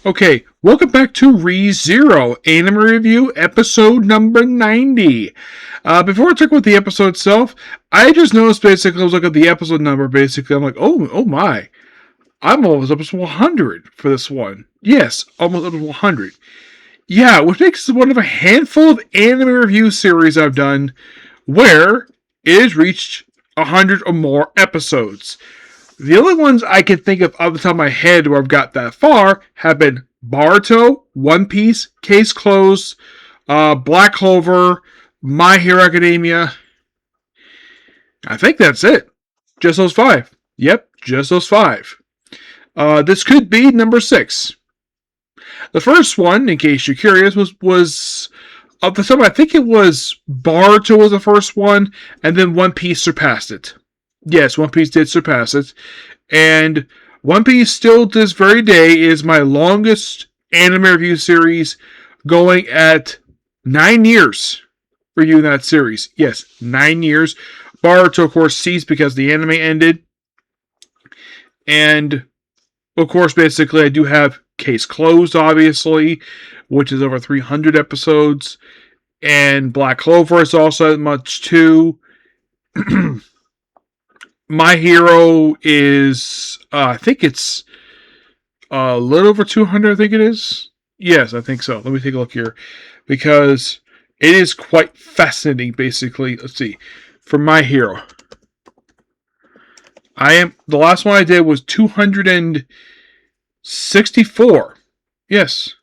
Okay, welcome back to ReZero Anime Review, episode number 90. Before I talk about the episode itself, I just noticed basically, I was looking at the episode number, basically, I'm like, oh my, I'm almost up to 100 for this one. Yes, almost up to 100. Yeah, which makes this one of a handful of anime review series I've done where it has reached 100 or more episodes. The only ones I can think of off the top of my head where I've got that far have been Boruto, One Piece, Case Closed, Black Clover, My Hero Academia. I think that's it. Just those five. Yep, just those five. This could be number 6. The first one, in case you're curious, was of the time I think it was Boruto was the first one, and then One Piece surpassed it. Yes, One Piece did surpass it. And One Piece still to this very day is my longest anime review series, going at 9 years reviewing that series. Yes, 9 years. Boruto, of course, ceased because the anime ended. And, of course, basically, I do have Case Closed, obviously, which is over 300 episodes. And Black Clover is also that much, too. My Hero is, I think it's a little over 200, I think it is. Yes, I think so. Let me take a look here. Because it is quite fascinating, basically. Let's see. For My Hero. The last one I did was 264. Yes.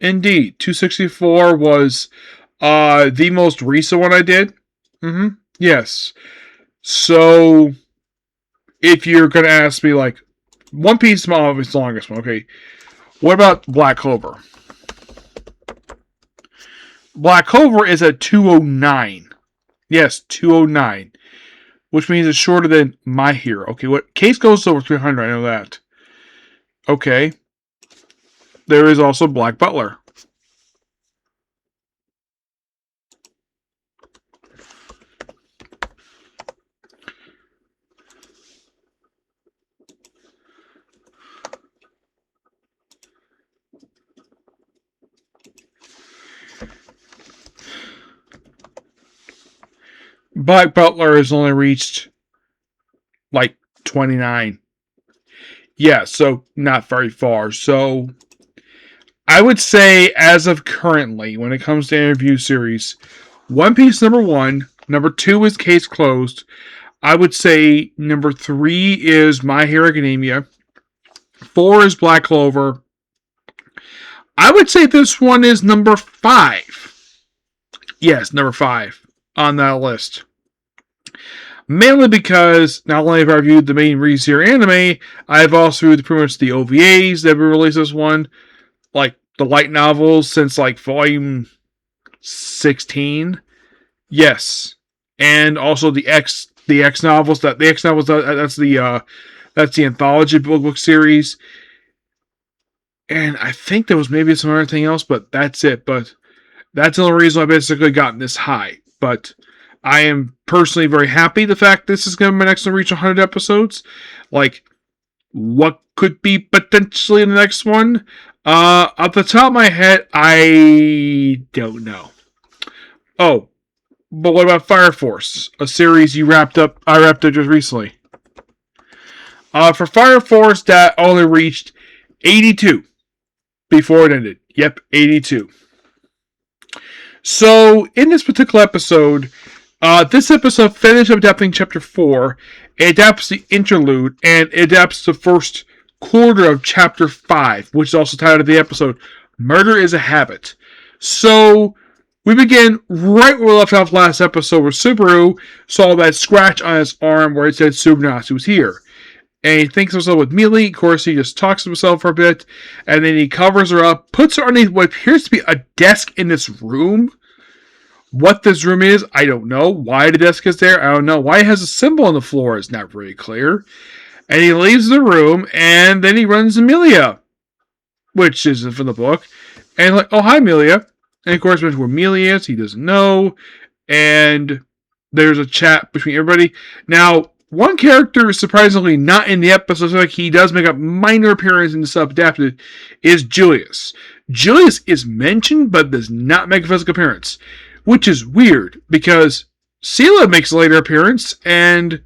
Indeed. 264 was the most recent one I did. Yes. So, if you're going to ask me, like, One Piece is the longest one, okay. What about Black Clover? Black Clover is at 209. Yes, 209. Which means it's shorter than My Hero. Okay, what Case goes over 300, I know that. Okay. There is also Black Butler. Black Butler has only reached like 29. Yeah, so not very far. So I would say, as of currently, when it comes to interview series, One Piece number 1, number 2 is Case Closed. I would say number 3 is My Hero Academia. 4 is Black Clover. I would say this one is number 5. Yes, number 5 on that list. Mainly because not only have I reviewed the main ReZero anime, I've also reviewed pretty much the OVAs that have been released this one, like the light novels since like volume 16. Yes. And also the X novels. That's the anthology book series. And I think there was maybe some other thing else, but that's it. But that's the only reason I basically gotten this high. But I am personally very happy the fact this is going to be my next one to reach 100 episodes. Like, what could be potentially the next one? Off the top of my head, I don't know. Oh, but what about Fire Force? A series I wrapped up just recently. For Fire Force, that only reached 82 before it ended. Yep, 82. So, in this particular episode, this episode finished up adapting Chapter 4. It adapts the interlude, and it adapts the first quarter of Chapter 5, which is also titled the episode, Murder is a Habit. So, we begin right where we left off last episode, where Subaru saw that scratch on his arm where it said Subanatsu was here. And he thinks himself with Mealy. Of course, he just talks to himself for a bit, and then he covers her up, puts her underneath what appears to be a desk in this room. What this room is, I don't know. Why the desk is there, I don't know. Why it has a symbol on the floor is not very clear. And he leaves the room, and then he runs Amelia, which isn't from the book. And like, oh, hi, Amelia. And of course, where Amelia is, he doesn't know. And there's a chat between everybody. Now, one character is surprisingly not in the episode, so like he does make a minor appearance in Stuff Adapted, is Julius. Julius is mentioned, but does not make a physical appearance, which is weird, because Sela makes a later appearance, and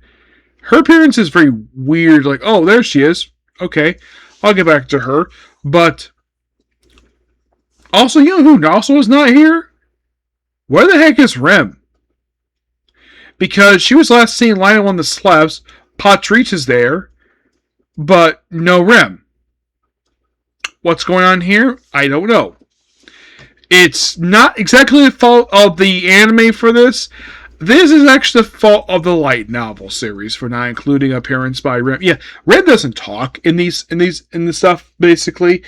her appearance is very weird, like, oh, there she is. Okay, I'll get back to her. But also, you know who also is not here? Where the heck is Rem? Because she was last seen lying on the slabs. Patrice is there, but no Rem. What's going on here? I don't know. It's not exactly the fault of the anime for this. This is actually the fault of the light novel series for not including appearance by Rem. Yeah, Rem doesn't talk in the stuff basically.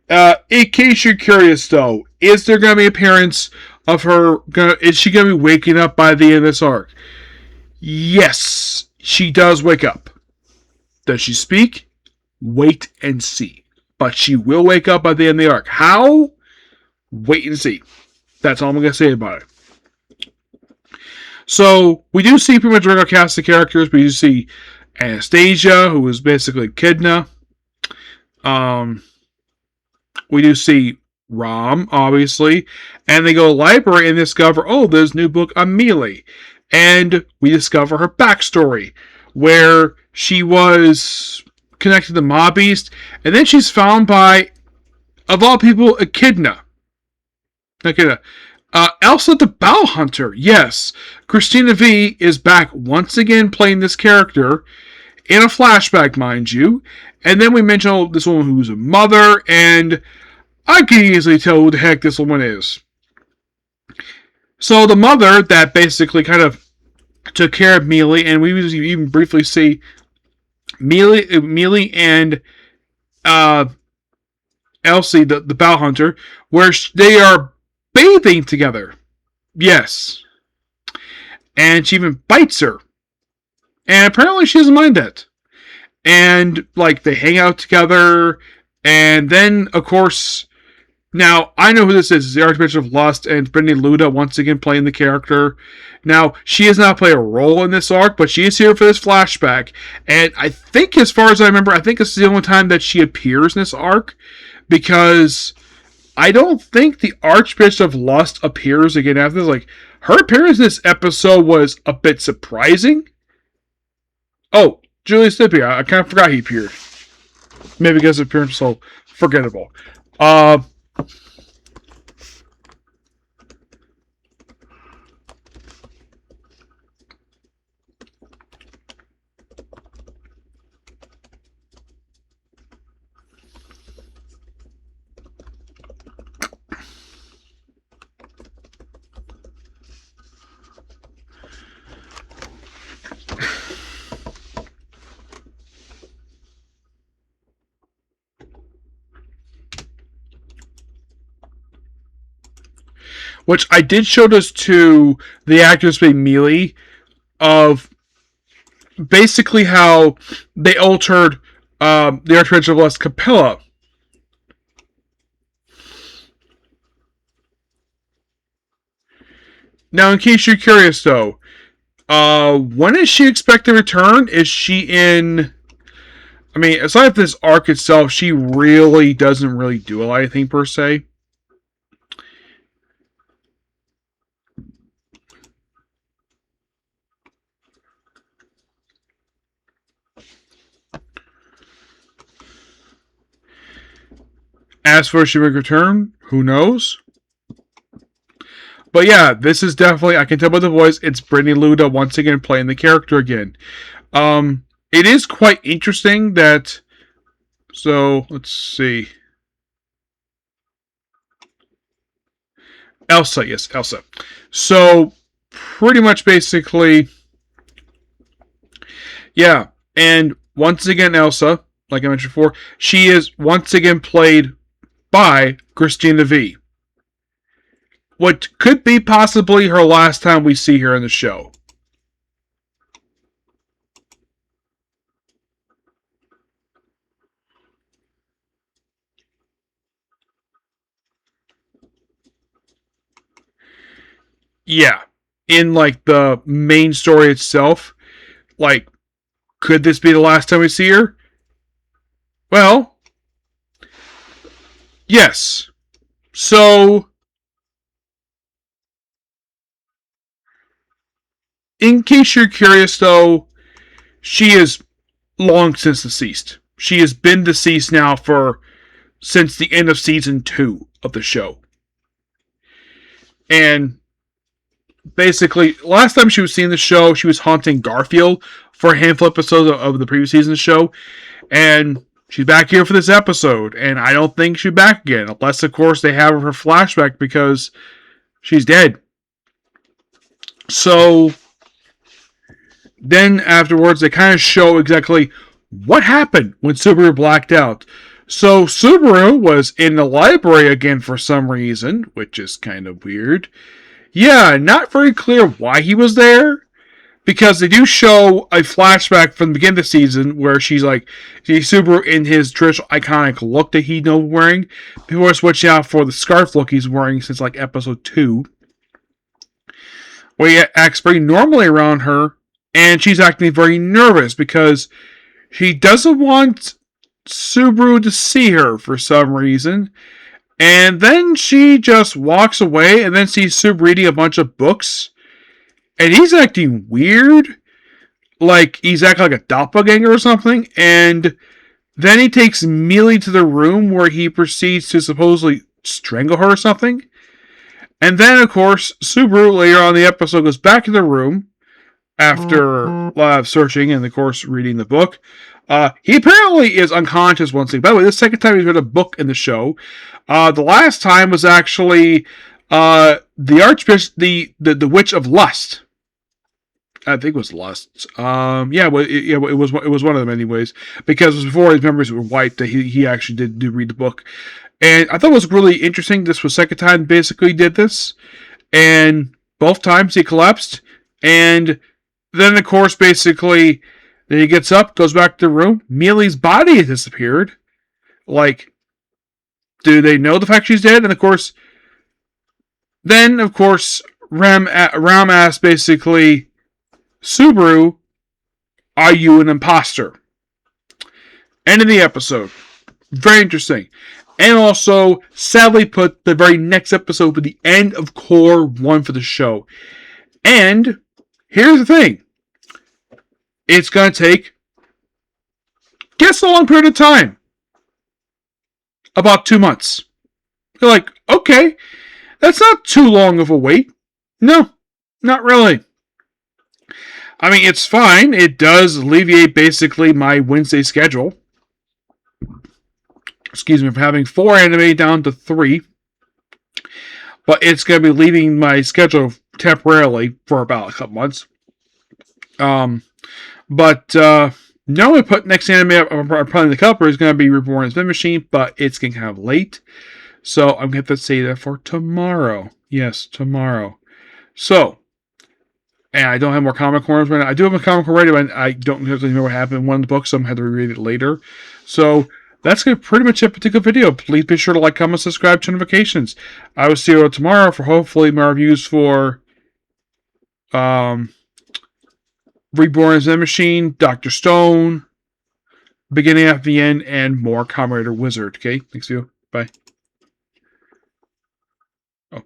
In case you're curious, though, is there going to be appearance of her? Is she going to be waking up by the end of this arc? Yes, she does wake up. Does she speak? Wait and see. But she will wake up by the end of the arc. How? Wait and see. That's all I'm going to say about it. So, we do see pretty much a regular cast of characters. We do see Anastasia, who is basically Echidna. We do see Rom, obviously. And they go to the library and discover, oh, there's a new book on Mealy. And we discover her backstory, where she was connected to Mob Beast, and then she's found by, of all people, Echidna. Elsa the Bow Hunter. Yes, Christina V is back once again playing this character in a flashback, mind you. And then we mention this woman who's a mother, and I can easily tell who the heck this woman is. So the mother that basically kind of took care of Mealy, and we even briefly see Mealy and Elsie, the Bow Hunter, where they are bathing together. Yes. And she even bites her. And apparently she doesn't mind that. And, like, they hang out together. And then, of course, now, I know who this is. It's the Archbishop of Lust and Brittany Luda once again playing the character. Now, she has not played a role in this arc, but she is here for this flashback. And I think, as far as I remember, I think this is the only time that she appears in this arc. Because I don't think the Archbishop of Lust appears again after this. Like, her appearance in this episode was a bit surprising. Oh, Julius Stippi. I kind of forgot he appeared. Maybe because his appearance was so forgettable. Which I did show this to the actors playing Mealy, of basically how they altered the Archbishop of Lust Capella. Now, in case you're curious, though, when is she expected to return? Is she in... I mean, aside from this arc itself, she really doesn't really do a lot of anything, per se. As for she will return, who knows? But yeah, this is definitely, I can tell by the voice, it's Brittany Luda once again playing the character again. It is quite interesting that, so, let's see. Elsa, yes, Elsa. So, pretty much basically, yeah, and once again, Elsa, like I mentioned before, she is once again played by Christina V. What could be possibly her last time we see her in the show. Yeah, in like the main story itself, like Could this be the last time we see her? Well, yes. So, in case you're curious, though, she is long since deceased. She has been deceased now since the end of season 2 of the show. And basically, last time she was seen in the show, she was haunting Garfield for a handful of episodes of the previous season of the show. And she's back here for this episode. And I don't think she's back again. Unless, of course, they have her flashback because she's dead. So then afterwards, they kind of show exactly what happened when Subaru blacked out. So Subaru was in the library again for some reason, which is kind of weird. Yeah, not very clear why he was there, because they do show a flashback from the beginning of the season where she's Subaru in his traditional iconic look that he's wearing, before switching out for the scarf look he's wearing since like episode 2, where he acts very normally around her, and she's acting very nervous because she doesn't want Subaru to see her for some reason. And then she just walks away and then sees Subaru reading a bunch of books. And he's acting weird. Like he's acting like a doppelganger or something. And then he takes Mealy to the room where he proceeds to supposedly strangle her or something. And then, of course, Subaru later on in the episode goes back to the room after a lot of searching and, of course, reading the book. He apparently is unconscious once again. By the way, this is the second time he's read a book in the show. The last time was actually the Archbishop, the Witch of Lust. I think it was Lust. It was one of them anyways, because it was before his memories were wiped that he actually did read the book. And I thought it was really interesting. This was the second time basically did this. And both times he collapsed. And then, of course, basically, then he gets up, goes back to the room. Mealy's body has disappeared. Like, do they know the fact she's dead? And, of course, Ram asks basically, Subaru, are you an imposter? End of the episode. Very interesting. And also, sadly put the very next episode for the end of Core 1 for the show. And here's the thing. It's going to take, guess a long period of time. About 2 months. You're like, okay, that's not too long of a wait. No, not really. I mean, it's fine. It does alleviate basically my Wednesday schedule. Excuse me, from having 4 anime down to 3. But it's going to be leaving my schedule temporarily for about a couple months. No, we put next anime I'm putting the cover is going to be Reborn as Zen Machine, but it's getting kind of late. So I'm going to have to say that for tomorrow. Yes, tomorrow. So, and I don't have more comic corners right now. I do have a comic corner ready, but I don't remember what happened in one of the books, so I'm going to have to reread it later. So, that's going to pretty much it for a particular video. Please be sure to like, comment, subscribe, turn notifications. I will see you tomorrow for hopefully more reviews for Reborn as Zen Machine, Dr. Stone, Beginning at the End, and more Kamen Rider Wizard. Okay, thanks you. Bye. Oh.